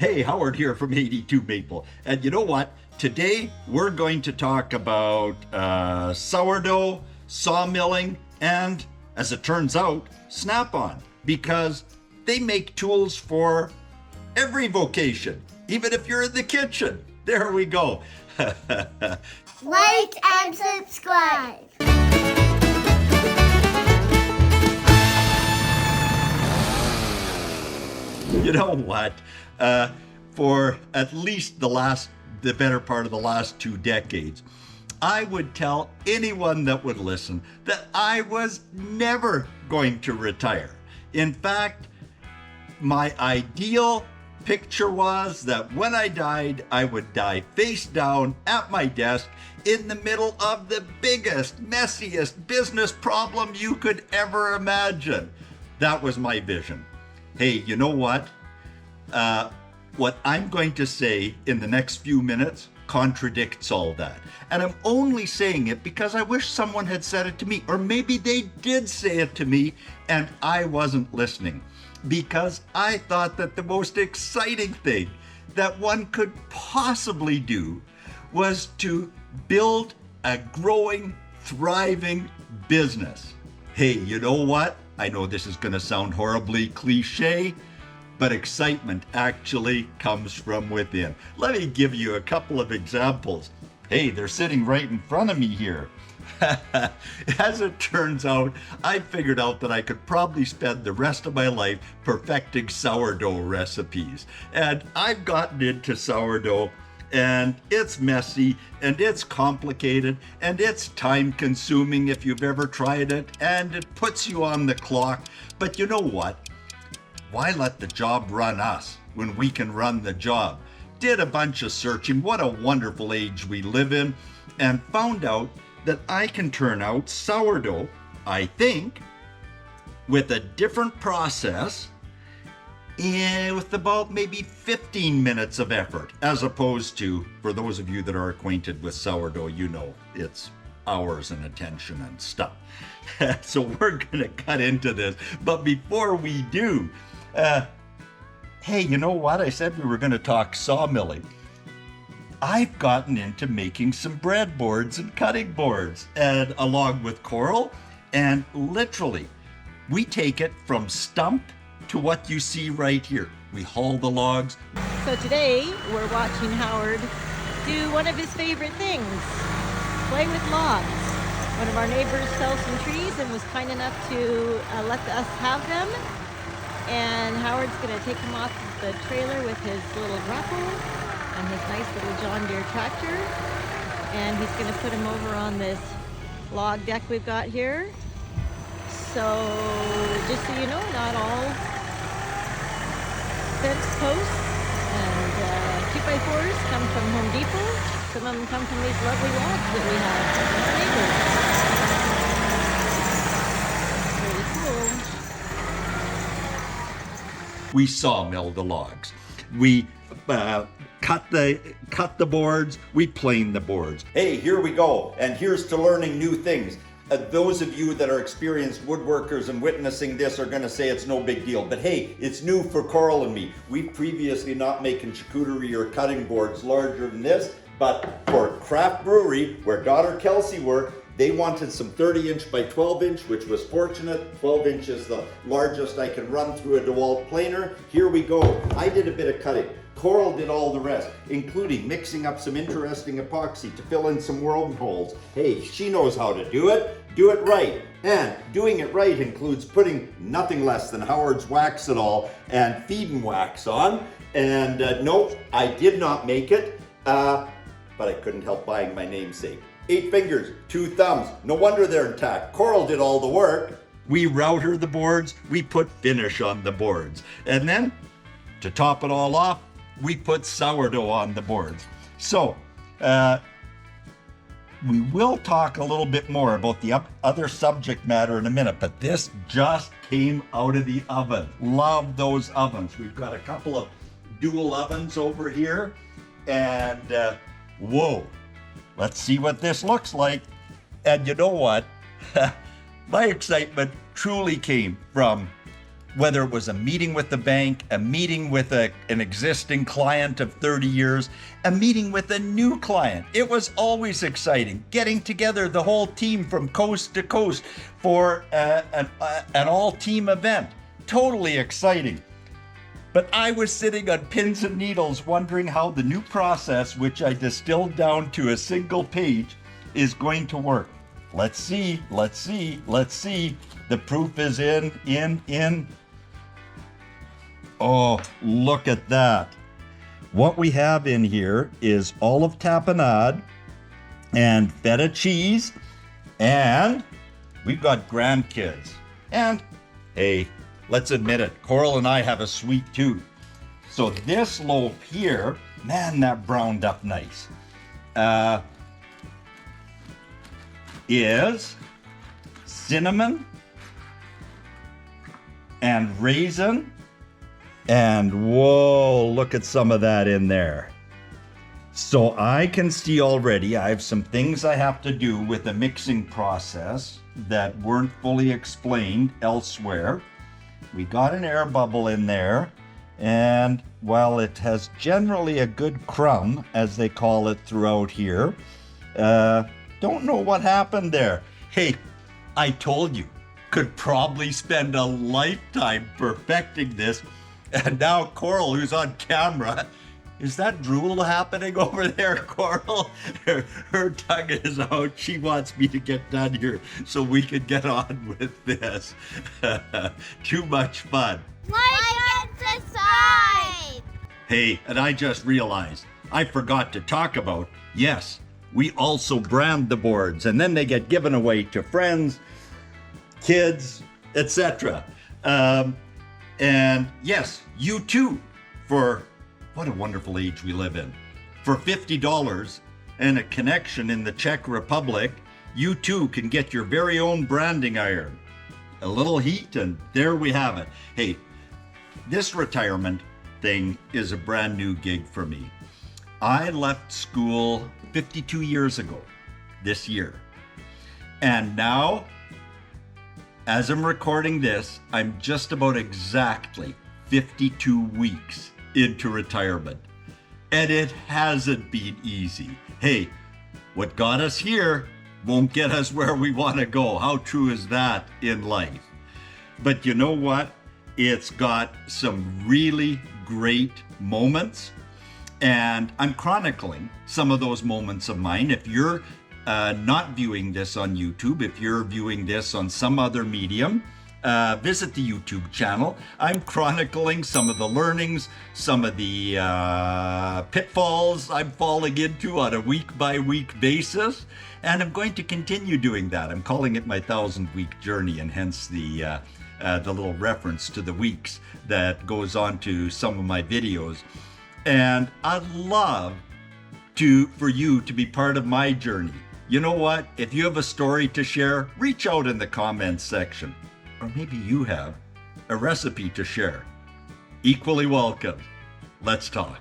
Hey, Howard here from 82 Maple. And you know what? Today we're going to talk about sourdough, sawmilling, and, as it turns out, Snap-on. Because they make tools for every vocation, even if you're in the kitchen. There we go. Like and subscribe. You know what? For at least the better part of the last 2 decades, I would tell anyone that would listen that I was never going to retire. In fact, my ideal picture was that when I died, I would die face down at my desk in the middle of the biggest, messiest business problem you could ever imagine. That was my vision. Hey, you know what? What I'm going to say in the next few minutes contradicts all that. And I'm only saying it because I wish someone had said it to me, or maybe they did say it to me and I wasn't listening. Because I thought that the most exciting thing that one could possibly do was to build a growing, thriving business. Hey, you know what? I know this is going to sound horribly cliche, but excitement actually comes from within. Let me give you a couple of examples. Hey, they're sitting right in front of me here. As it turns out, I figured out that I could probably spend the rest of my life perfecting sourdough recipes. And I've gotten into sourdough, and it's messy, and it's complicated, and it's time consuming if you've ever tried it, and it puts you on the clock. But you know what? Why let the job run us when we can run the job? Did a bunch of searching, what a wonderful age we live in, and found out that I can turn out sourdough, I think, with a different process and with about maybe 15 minutes of effort, as opposed to, for those of you that are acquainted with sourdough, you know it's hours and attention and stuff. So we're gonna cut into this, but before we do, hey, you know what? I said we were gonna talk sawmilling. I've gotten into making some breadboards and cutting boards, and along with Coral, and literally, we take it from stump to what you see right here. We haul the logs. So today, we're watching Howard do one of his favorite things, play with logs. One of our neighbors fell some trees and was kind enough to let us have them. And Howard's gonna take them off the trailer with his little grapple and his nice little John Deere tractor, and he's going to put him over on this log deck we've got here. So just so you know, not all fence posts and 2x4s come from Home Depot. Some of them come from these lovely logs that we have from our neighbors. Really cool. We sawmill the logs. We cut the boards, we plane the boards. Hey, here we go, and here's to learning new things. Those of you that are experienced woodworkers and witnessing this are gonna say it's no big deal, but hey, it's new for Coral and me. We've previously not making charcuterie or cutting boards larger than this, but for Craft Brewery, where daughter Kelsey worked, they wanted some 30-inch by 12-inch, which was fortunate. 12 inches the largest I can run through a DeWalt planer. Here we go. I did a bit of cutting. Coral did all the rest, including mixing up some interesting epoxy to fill in some wormholes. Hey, she knows how to do it right. And doing it right includes putting nothing less than Howard's Wax It All and feeding wax on. And no, I did not make it, but I couldn't help buying my namesake. 8 fingers, 2 thumbs, no wonder they're intact. Coral did all the work. We router the boards, we put finish on the boards. And then, to top it all off, we put sourdough on the boards. So, we will talk a little bit more about the other subject matter in a minute, but this just came out of the oven. Love those ovens. We've got a couple of dual ovens over here, and whoa, let's see what this looks like. And you know what? My excitement truly came from whether it was a meeting with the bank, a meeting with an existing client of 30 years, a meeting with a new client. It was always exciting. Getting together the whole team from coast to coast for an all-team event. Totally exciting. But I was sitting on pins and needles wondering how the new process, which I distilled down to a single page, is going to work. Let's see, let's see, let's see. The proof is in. Oh, look at that. What we have in here is olive tapenade and feta cheese, and we've got grandkids. And hey, let's admit it, Coral and I have a sweet tooth. So this loaf here, man, that browned up nice. Is cinnamon and raisin, and whoa, look at some of that in there. So I can see already I have some things I have to do with the mixing process that weren't fully explained elsewhere. We got an air bubble in there, and while it has generally a good crumb, as they call it throughout here, don't know what happened there. Hey, I told you, could probably spend a lifetime perfecting this. And now Coral, who's on camera, is that drool happening over there, Coral? Her tongue is out. She wants me to get done here so we can get on with this. Too much fun. Like and subscribe! Hey, and I just realized I forgot to talk about, yes, we also brand the boards, and then they get given away to friends, kids, etc. And yes, you too, for what a wonderful age we live in. For $50 and a connection in the Czech Republic, you too can get your very own branding iron. A little heat, and there we have it. Hey, this retirement thing is a brand new gig for me. I left school 52 years ago this year. And now, as I'm recording this, I'm just about exactly 52 weeks into retirement. And it hasn't been easy. Hey, what got us here won't get us where we want to go. How true is that in life? But you know what? It's got some really great moments. And I'm chronicling some of those moments of mine. If you're not viewing this on YouTube, if you're viewing this on some other medium, visit the YouTube channel. I'm chronicling some of the learnings, some of the pitfalls I'm falling into on a week-by-week basis. And I'm going to continue doing that. I'm calling it my 1,000-week journey, and hence the little reference to the weeks that goes on to some of my videos. And I'd love for you to be part of my journey. You know what? If you have a story to share, reach out in the comments section. Or maybe you have a recipe to share. Equally welcome. Let's talk.